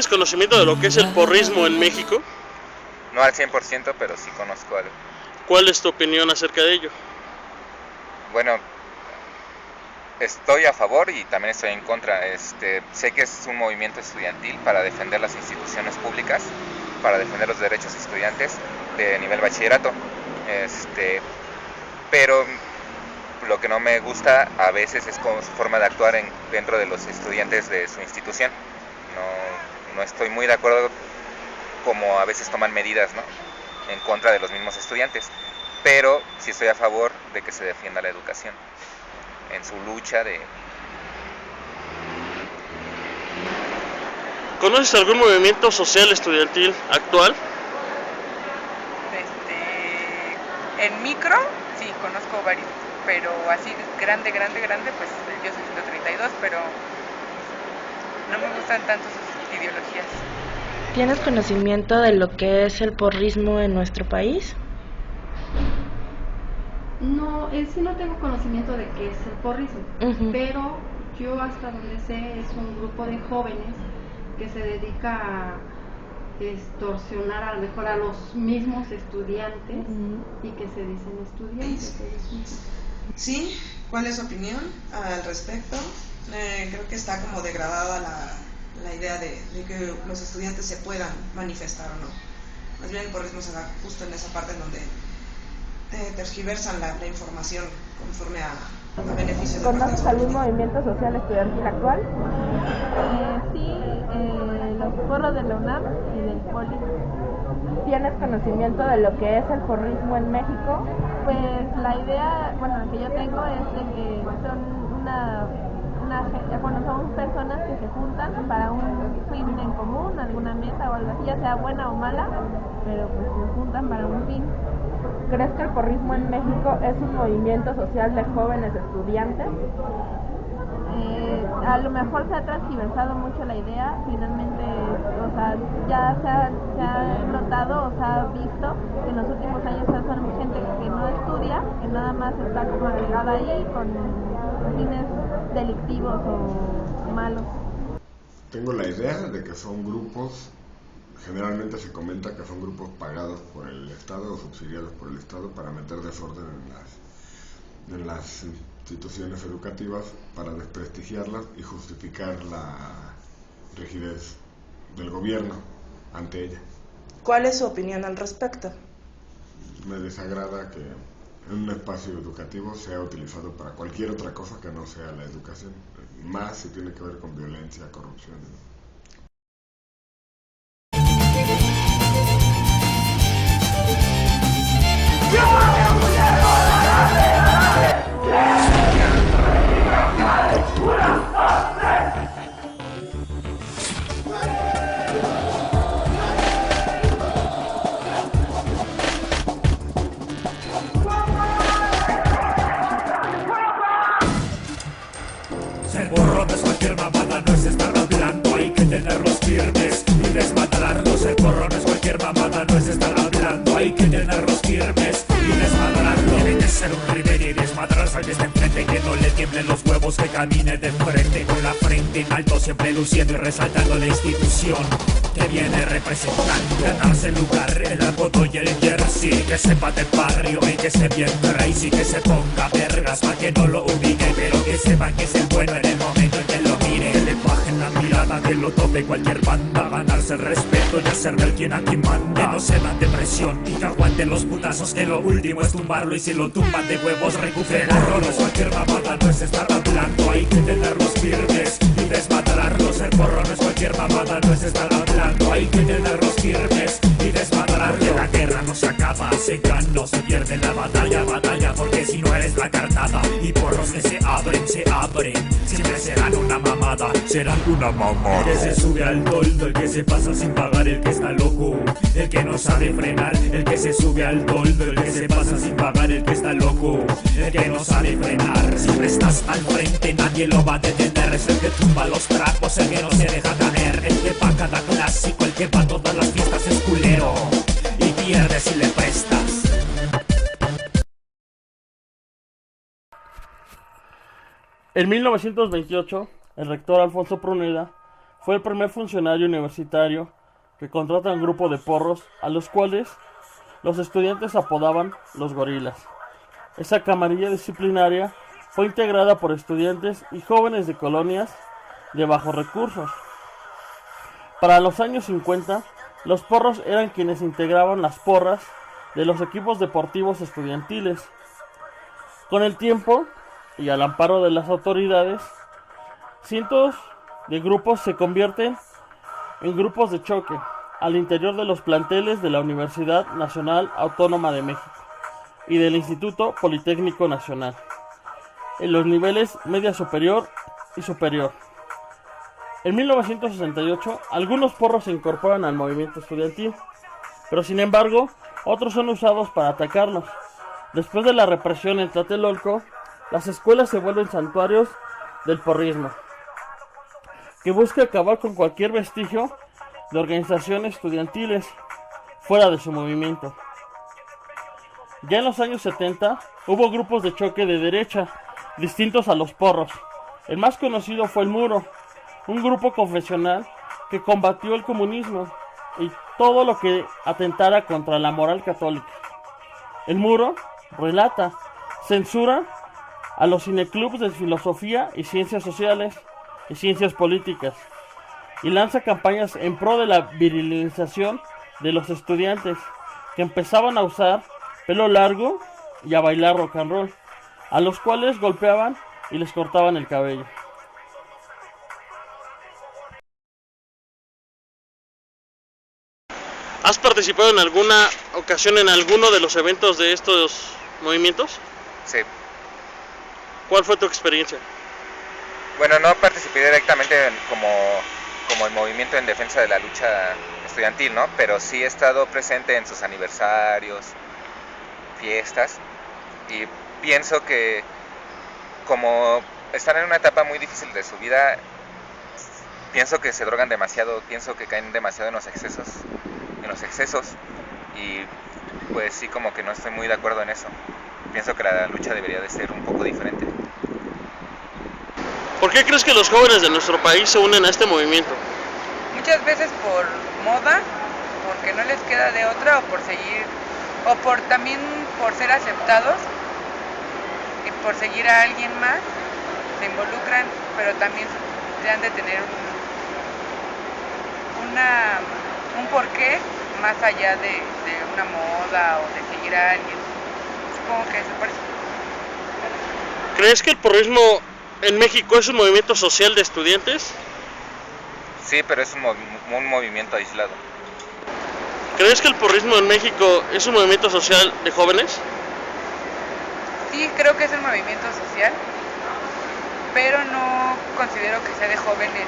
¿Tienes conocimiento de lo que es el porrismo en México? No al 100%, pero sí conozco algo. ¿Cuál es tu opinión acerca de ello? Bueno, estoy a favor y también estoy en contra. Sé que es un movimiento estudiantil para defender las instituciones públicas, para defender los derechos de estudiantes de nivel bachillerato. Pero lo que no me gusta a veces es como su forma de actuar dentro de los estudiantes de su institución. No estoy muy de acuerdo como a veces toman medidas, ¿no?, en contra de los mismos estudiantes, pero sí estoy a favor de que se defienda la educación en su lucha de... ¿Conoces algún movimiento social estudiantil actual? En micro, sí, conozco varios, pero así grande, pues yo soy 132, pero no me gustan tanto sus ideologías. ¿Tienes conocimiento de lo que es el porrismo en nuestro país? No, sí no tengo conocimiento de qué es el porrismo, pero yo hasta donde sé es un grupo de jóvenes que se dedica a extorsionar a lo mejor a los mismos estudiantes y que se dicen estudiantes. Sí, ¿cuál es su opinión al respecto? Creo que está como degradada la idea de que los estudiantes se puedan manifestar o no. Más bien el porrismo se da justo en esa parte en donde tergiversan la información conforme a beneficio de ¿Conoces algún movimiento social estudiantil actual? Sí, los foros de la UNAM y del Poli. ¿Tienes conocimiento de lo que es el porrismo en México? Pues la idea, que yo tengo es de que son son personas que se juntan para un fin en común, alguna meta o algo así, ya sea buena o mala, pero pues se juntan para un fin. ¿Crees que el porrismo en México es un movimiento social de jóvenes estudiantes? A lo mejor se ha transversado mucho la idea, finalmente, ya se ha notado o se ha visto que en los últimos años son gente que no estudia, que nada más está como agregada ahí con fines delictivos o malos. Tengo la idea de que son grupos, generalmente se comenta que son grupos pagados por el Estado o subsidiados por el Estado para meter desorden en las instituciones educativas, para desprestigiarlas y justificar la rigidez del gobierno ante ella. ¿Cuál es su opinión al respecto? Me desagrada que en un espacio educativo sea utilizado para cualquier otra cosa que no sea la educación, más si tiene que ver con violencia, corrupción. Ser burro no es cualquier mamada, no es estar hablando, hay que tenerlos firmes y desmadrarlos. Ser burro no es cualquier mamada, no es estar hablando, hay que tenerlos firmes y desmadrarlos. Tiene que ser un river y desmadrarse al que está enfrente, que no le tiemblen los huevos, que camine de frente, con la frente en alto, siempre luciendo y resaltando la institución que viene representando. Ganarse el lugar, el apodo y el jersey, que sepa del barrio y que se bien crazy, que se ponga vergas pa' que no lo ubique, pero que sepan que es el bueno en el momento en que lo mire. Que le bajen la mirada, que lo tope cualquier banda, ganarse el respeto y hacer ver quien aquí manda. Que no se dan de presión y que aguanten los putazos, que lo último es tumbarlo y si lo tumban de huevos recuperarlo. No es cualquier mamada, no es estar hablando, hay que tenerlos firmes y desmadrarlos. El porro no es cualquier mamada, no es estar hablando, hay que tenerlos firmes y desmadrarlos. Porque la guerra no se acaba, se gana, se pierde la batalla, porque si no eres la carnada. Y porros que se abren, siempre serán una mamada, serán una mamada. El que se sube al toldo, el que se pasa sin pagar, el que está loco, el que no sabe frenar. El que se sube al toldo, el que se pasa sin pagar, el que está loco, el que no sabe frenar. Siempre estás al frente, nadie lo va a detener. Es el que tumba los trapos, el que no se deja caer, el que va a cada clásico, el que va a todas las fiestas es culero y pierde si le prestas. En 1928, el rector Alfonso Pruneda fue el primer funcionario universitario que contrata un grupo de porros a los cuales los estudiantes apodaban los gorilas. Esa camarilla disciplinaria fue integrada por estudiantes y jóvenes de colonias de bajos recursos. Para los años 50, los porros eran quienes integraban las porras de los equipos deportivos estudiantiles. Con el tiempo, y al amparo de las autoridades, cientos de grupos se convierten en grupos de choque al interior de los planteles de la Universidad Nacional Autónoma de México y del Instituto Politécnico Nacional, en los niveles media superior y superior. En 1968, algunos porros se incorporan al movimiento estudiantil, pero sin embargo, otros son usados para atacarlos. Después de la represión en Tlatelolco, las escuelas se vuelven santuarios del porrismo, que busca acabar con cualquier vestigio de organizaciones estudiantiles fuera de su movimiento. Ya en los años 70 hubo grupos de choque de derecha distintos a los porros. El más conocido fue el Muro, un grupo confesional que combatió el comunismo y todo lo que atentara contra la moral católica. El Muro relata, censura a los cineclubs de filosofía y ciencias sociales y ciencias políticas, y lanza campañas en pro de la virilización de los estudiantes, que empezaban a usar pelo largo y a bailar rock and roll, a los cuales golpeaban y les cortaban el cabello. ¿Has participado en alguna ocasión en alguno de los eventos de estos movimientos? Sí. ¿Cuál fue tu experiencia? Bueno, no participé directamente como el movimiento en defensa de la lucha estudiantil, ¿no? Pero sí he estado presente en sus aniversarios, fiestas, y pienso que como están en una etapa muy difícil de su vida, pienso que se drogan demasiado, pienso que caen demasiado en los excesos, y pues sí, como que no estoy muy de acuerdo en eso. Pienso que la lucha debería de ser un poco diferente. ¿Por qué crees que los jóvenes de nuestro país se unen a este movimiento? Muchas veces por moda, porque no les queda de otra, o por seguir, o también por ser aceptados y por seguir a alguien más, se involucran, pero también se han de tener un porqué más allá de una moda o de seguir a alguien. Supongo que eso por eso. ¿Crees que el porrismo en México es un movimiento social de estudiantes? Sí, pero es un movimiento aislado. ¿Crees que el porrismo en México es un movimiento social de jóvenes? Sí, creo que es un movimiento social, pero no considero que sea de jóvenes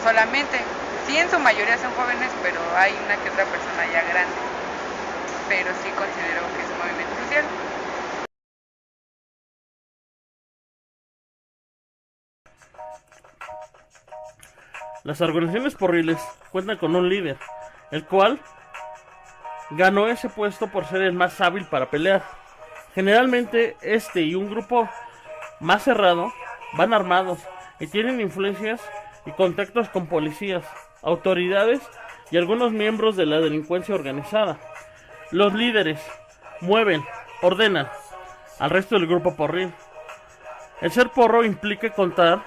solamente. Sí, en su mayoría son jóvenes, pero hay una que otra persona ya grande. Pero sí considero que es un movimiento social. Las organizaciones porriles cuentan con un líder, el cual ganó ese puesto por ser el más hábil para pelear. Generalmente este y un grupo más cerrado van armados y tienen influencias y contactos con policías, autoridades y algunos miembros de la delincuencia organizada. Los líderes mueven, ordenan al resto del grupo porril. El ser porro implica contar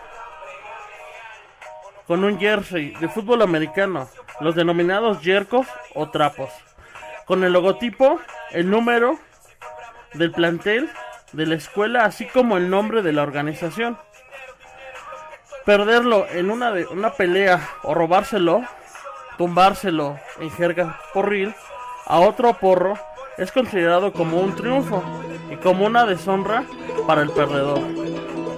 con un jersey de fútbol americano, los denominados yercos o trapos, con el logotipo, el número del plantel de la escuela, así como el nombre de la organización. Perderlo en una pelea o robárselo, tumbárselo en jerga porril a otro porro es considerado como un triunfo y como una deshonra para el perdedor,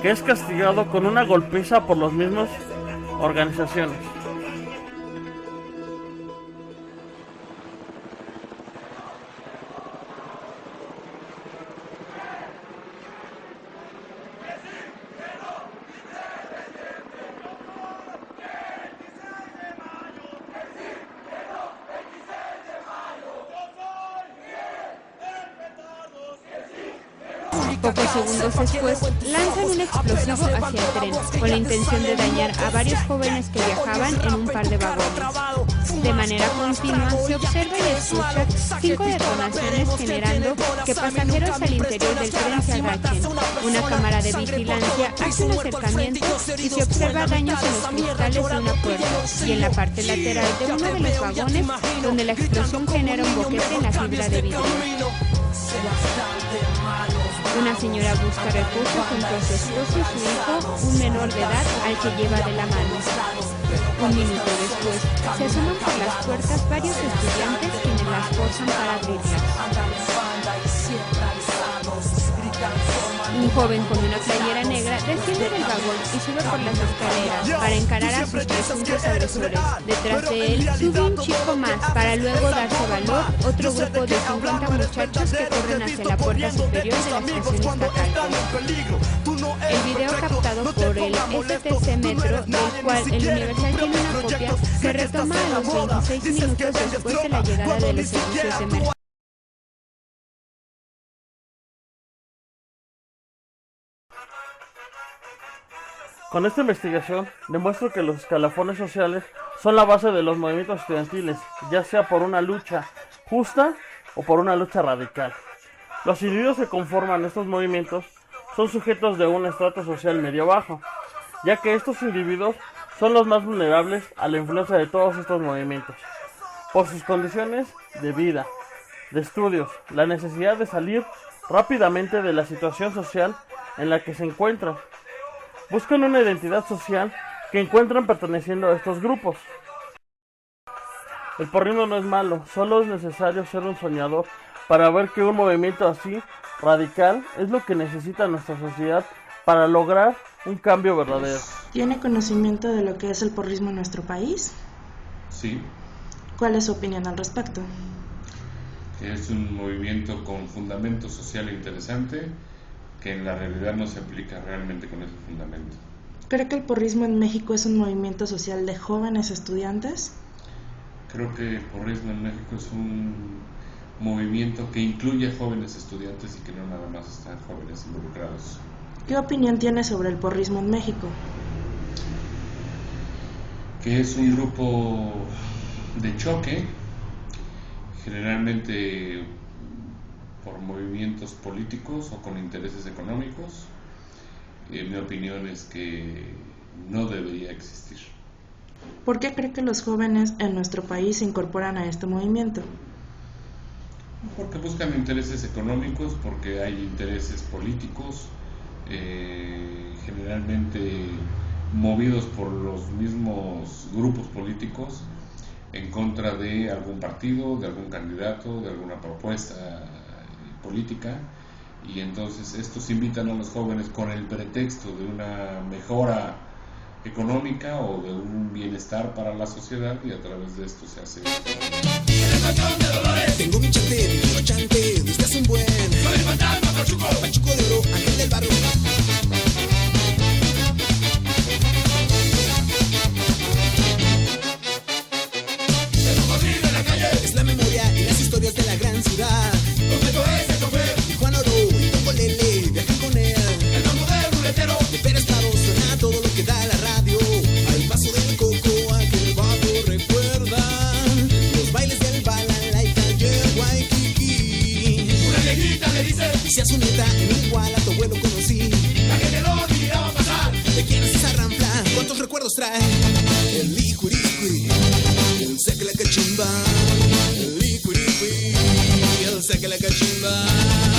que es castigado con una golpiza por los mismos organizaciones. Pocos segundos después, lanzan un explosivo hacia el tren, con la intención de dañar a varios jóvenes que viajaban en un par de vagones. De manera continua, se observa y escucha 5 detonaciones generando que pasajeros al interior del tren se agachen. Una cámara de vigilancia hace un acercamiento y se observa daños en los cristales de una puerta y en la parte lateral de uno de los vagones, donde la explosión genera un boquete en la fibra de vidrio. Una señora busca refugio junto a su esposo y su hijo, un menor de edad al que lleva de la mano. Un minuto después, se asoman por las puertas varios estudiantes quienes las forzan para abrirlas. Un joven con una playera negra desciende del vagón y sube por las escaleras para encarar a sus presuntos agresores. Detrás de él sube un chico más para luego darse valor otro grupo de 50 muchachos que corren hacia la puerta superior de la estación estatal. El video captado por el STC Metro, del cual el Universal tiene una copia, se retoma a los 26 minutos después de la llegada de los servicios de emergencia. Con esta investigación demuestro que los escalafones sociales son la base de los movimientos estudiantiles, ya sea por una lucha justa o por una lucha radical. Los individuos que conforman estos movimientos son sujetos de un estrato social medio-bajo, ya que estos individuos son los más vulnerables a la influencia de todos estos movimientos, por sus condiciones de vida, de estudios, la necesidad de salir rápidamente de la situación social en la que se encuentran. Buscan una identidad social que encuentran perteneciendo a estos grupos. El porrismo no es malo, solo es necesario ser un soñador para ver que un movimiento así, radical, es lo que necesita nuestra sociedad para lograr un cambio verdadero. ¿Tiene conocimiento de lo que es el porrismo en nuestro país? Sí. ¿Cuál es su opinión al respecto? Es un movimiento con fundamento social interesante, que en la realidad no se aplica realmente con ese fundamento. ¿Cree que el porrismo en México es un movimiento social de jóvenes estudiantes? Creo que el porrismo en México es un movimiento que incluye a jóvenes estudiantes y que no nada más están jóvenes involucrados. ¿Qué opinión tiene sobre el porrismo en México? Que es un grupo de choque, generalmente por movimientos políticos o con intereses económicos. Mi opinión es que no debería existir. ¿Por qué cree que los jóvenes en nuestro país se incorporan a este movimiento? Porque buscan intereses económicos, porque hay intereses políticos, generalmente movidos por los mismos grupos políticos en contra de algún partido, de algún candidato, de alguna propuesta política, y entonces estos invitan a los jóvenes con el pretexto de una mejora económica o de un bienestar para la sociedad, y a través de esto se hace. Tengo mi chante, mi amigo chante, usted es un buen. Soy el fantasma, Pachuco de oro, ángel del barrio. Es la memoria y las historias de la gran ciudad. Juan Oro y Toco Lele viajan con él. El mambo del ruletero de Pérez Prado suena todo lo que da la radio. Al paso del coco aquel vato recuerdan los bailes del balalaika y el Waikiki. Una viejita le dice, dice a su nieta, en igual a tu abuelo conocí. La gente lo miraba pasar. ¿De quién es esa rampla? ¿Cuántos recuerdos trae? El licuriqui, el saca la cachimba. El licuriqui, el saca la cachimba.